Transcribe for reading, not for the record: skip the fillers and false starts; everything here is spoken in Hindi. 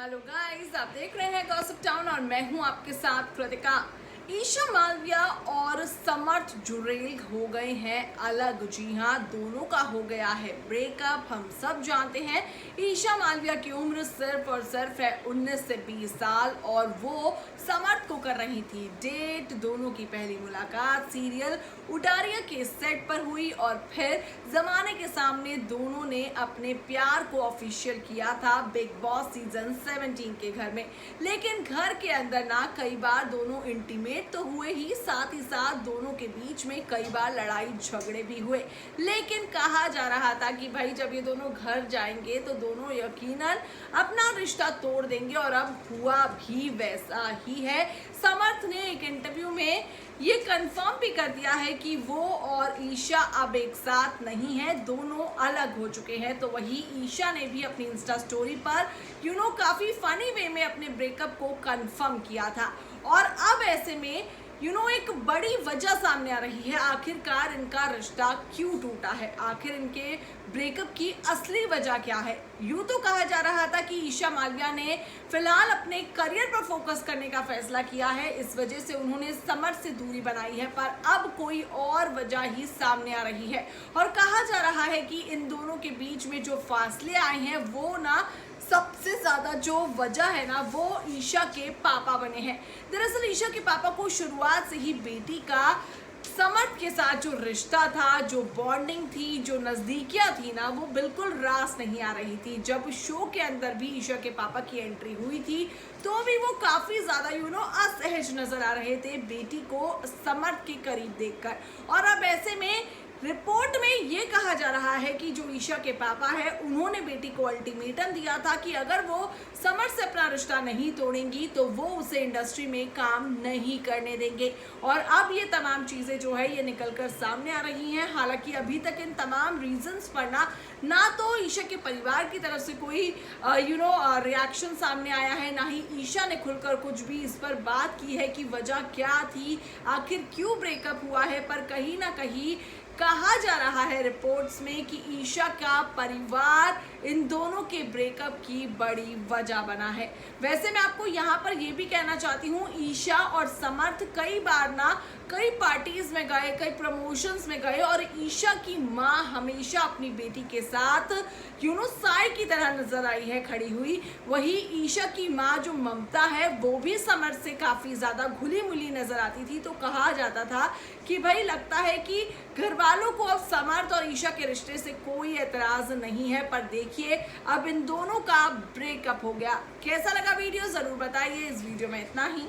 हेलो गाइस, आप देख रहे हैं गॉसिप टाउन और मैं हूं आपके साथ कृतिका। ईशा मालविया और समर्थ जुरेल हो गए हैं अलग। जी हाँ, दोनों का हो गया है ब्रेकअप। हम सब जानते हैं ईशा मालविया की उम्र सिर्फ और सिर्फ है 19 से 20 साल और वो समर्थ को कर रही थी डेट। दोनों की पहली मुलाकात सीरियल उटारिया के सेट पर हुई और फिर जमाने के सामने दोनों ने अपने प्यार को ऑफिशियल किया था बिग बॉस सीजन 17 के घर में। लेकिन घर के अंदर ना कई बार दोनों इंटीमेट तो हुए ही, साथ ही साथ दोनों के बीच में कई बार लड़ाई झगड़े भी हुए। लेकिन कहा जा रहा था कि भाई जब ये दोनों घर जाएंगे तो दोनों यकीनन अपना रिश्ता तोड़ देंगे और अब हुआ भी वैसा ही है। समर्थ ने एक इंटरव्यू में ये कंफर्म भी कर दिया है कि वो और ईशा अब एक साथ नहीं है, दोनों अलग हो चुके हैं। तो वही ईशा ने भी अपनी इंस्टा स्टोरी पर काफी फनी वे में अपने ब्रेकअप को कंफर्म किया था। और अब ऐसे में एक बड़ी वजह सामने आ रही है, आखिरकार इनका रिश्ता क्यों टूटा है, आखिर इनके ब्रेकअप की असली वजह क्या है। यूं तो कहा जा रहा था कि ईशा मालविया ने फिलहाल अपने करियर पर फोकस करने का फैसला किया है, इस वजह से उन्होंने समर्थ से दूरी बनाई है। पर अब कोई और वजह ही सामने आ रही है और कहा जा रहा है कि इन दोनों के बीच में जो फासले आए हैं वो ना सबसे ज्यादा जो वजह है ना वो ईशा के पापा बने हैं। दरअसल ईशा के पापा को शुरुआत से ही बेटी का समर्थ के साथ जो रिश्ता था, जो बॉन्डिंग थी, जो नजदीकियां थी ना, वो बिल्कुल रास नहीं आ रही थी। जब शो के अंदर भी ईशा के पापा की एंट्री हुई थी तो भी वो काफी ज्यादा असहज नजर आ रहे थे बेटी को समर्थ के करीब देखकर। और अब ऐसे में रिपोर्ट में ये कहा जा रहा है कि जो ईशा के पापा है उन्होंने बेटी को अल्टीमेटम दिया था कि अगर वो समर्थ से अपना रिश्ता नहीं तोड़ेंगी तो वो उसे इंडस्ट्री में काम नहीं करने देंगे। और अब ये तमाम चीजें जो है ये निकलकर सामने आ रही हैं। हालांकि अभी तक इन तमाम रीजंस पर ना तो ईशा के परिवार की तरफ से कोई रिएक्शन सामने आया है, ना ही ईशा ने खुलकर कुछ भी इस पर बात की है कि वजह क्या थी, आखिर क्यों ब्रेकअप हुआ है। पर कहीं ना कहीं कहा जा रहा है रिपोर्ट्स में कि ईशा का परिवार इन दोनों के ब्रेकअप की बड़ी वजह बना है। वैसे मैं आपको यहाँ पर यह भी कहना चाहती हूँ, ईशा और समर्थ कई बार कई पार्टीज में गए, कई प्रमोशंस में गए और ईशा की माँ हमेशा अपनी बेटी के साथ साय की तरह नजर आई है खड़ी हुई। वही ईशा की माँ जो ममता है वो भी समर्थ से काफी ज्यादा घुली मिली नजर आती थी। तो कहा जाता था कि भाई लगता है कि घर वालों को अब समर्थ और ईशा के रिश्ते से कोई एतराज नहीं है। पर देखिए अब इन दोनों का ब्रेकअप हो गया। कैसा लगा वीडियो जरूर बताइए। इस वीडियो में इतना ही।